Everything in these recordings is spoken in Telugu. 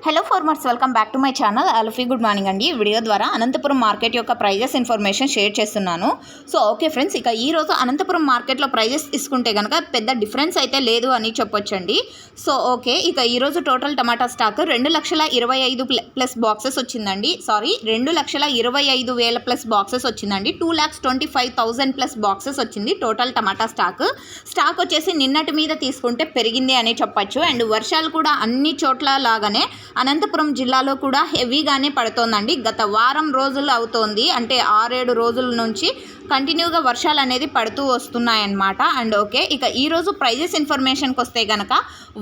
Hello farmers, welcome back to my channel. అల్ఫీ గుడ్ మార్నింగ్ అండి. ఈ వీడియో ద్వారా అనంతపురం మార్కెట్ యొక్క ప్రైజెస్ ఇన్ఫర్మేషన్ షేర్ చేస్తున్నాను. సో ఓకే ఫ్రెండ్స్, ఇక ఈరోజు అనంతపురం మార్కెట్లో ప్రైజెస్ తీసుకుంటే కనుక పెద్ద డిఫరెన్స్ అయితే లేదు అని చెప్పొచ్చండి. సో ఓకే, ఇక ఈరోజు టోటల్ టమాటా స్టాక్ 2,25,000 ప్లస్ బాక్సెస్ వచ్చిందండి. 2,25,000 ప్లస్ బాక్సెస్ వచ్చిందండి. 2,25,000 ప్లస్ బాక్సెస్ వచ్చింది టోటల్ టమాటా స్టాక్ వచ్చేసి నిన్నటి మీద తీసుకుంటే పెరిగింది అని చెప్పచ్చు. అండ్ వర్షాలు కూడా అన్ని చోట్ల లాగానే అనంతపురం జిల్లాలో కూడా హెవీగానే పడుతోందండి. గత వారం రోజులు అవుతోంది, అంటే 6-7 రోజుల నుంచి కంటిన్యూగా వర్షాలు అనేది పడుతూ వస్తున్నాయన్నమాట. అండ్ ఓకే, ఇక ఈరోజు ప్రైజెస్ ఇన్ఫర్మేషన్కి వస్తే కనుక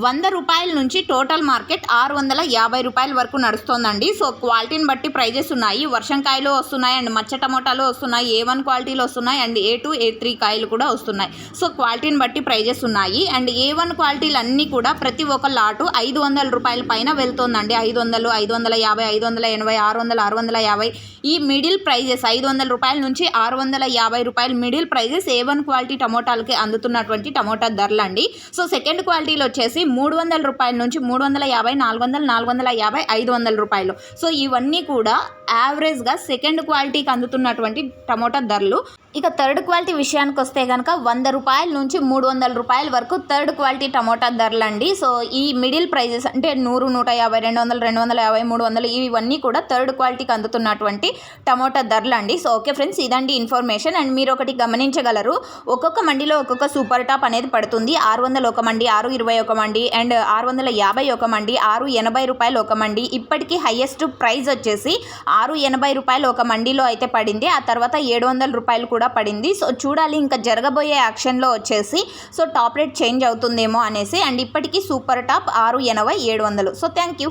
100 రూపాయల నుంచి టోటల్ మార్కెట్ 650 రూపాయల వరకు నడుస్తోందండి. సో క్వాలిటీని బట్టి ప్రైజెస్ ఉన్నాయి. వర్షంకాయలు వస్తున్నాయి, అండ్ మచ్చ టమోటాలు వస్తున్నాయి, A1 క్వాలిటీలు వస్తున్నాయి, అండ్ A2, A3 కాయలు కూడా వస్తున్నాయి. సో క్వాలిటీని బట్టి ప్రైజెస్ ఉన్నాయి. అండ్ A1 క్వాలిటీలు అన్నీ కూడా ప్రతి ఒక్క లాటు 500 రూపాయల పైన వెళ్తోందండి. 500, 550, 580, 600, 650 ఈ మిడిల్ ప్రైజెస్ 500 రూపాయల నుంచి 650 రూపాయల మిడిల్ ప్రైజెస్ A1 క్వాలిటీ టమోటాలకి అందుతున్నటువంటి టమోటా ధరలు అండి. సో సెకండ్ క్వాలిటీలు వచ్చేసి 300 రూపాయల నుంచి 350, 400, 450, 500 రూపాయలు. సో ఇవన్నీ కూడా యావరేజ్గా సెకండ్ క్వాలిటీకి అందుతున్నటువంటి టమోటా ధరలు. ఇక థర్డ్ క్వాలిటీ విషయానికి వస్తే కనుక 100 రూపాయల నుంచి 300 రూపాయల వరకు థర్డ్ క్వాలిటీ టమోటా ధరలు అండి. సో ఈ మిడిల్ ప్రైజెస్ అంటే 100, 150, 200, 250, 300 ఇవన్నీ కూడా థర్డ్ క్వాలిటీకి అందుతున్నటువంటి టమోటా ధరలు అండి. సో ఓకే ఫ్రెండ్స్, ఇదండి ఇన్ఫర్మేషన్. అండ్ మీరు ఒకటి గమనించగలరు, ఒక్కొక్క మండిలో ఒక్కొక్క సూపర్ టాప్ అనేది పడుతుంది. 600 ఒక మండి, 620 ఒక మండి, అండ్ 650 ఒక మండి, 680 రూపాయలు ఒక మండి. ఇప్పటికీ హైయెస్ట్ ప్రైస్ వచ్చేసి 680 రూపాయలు ఒక మండిలో అయితే పడింది. ఆ తర్వాత 700 రూపాయలు కూడా పడింది. సో చూడాలి ఇంకా జరగబోయే యాక్షన్లో వచ్చేసి సో టాప్ రేట్ చేంజ్ అవుతుందేమో అనేసి. అండ్ ఇప్పటికీ super top 680, 700. So thank you.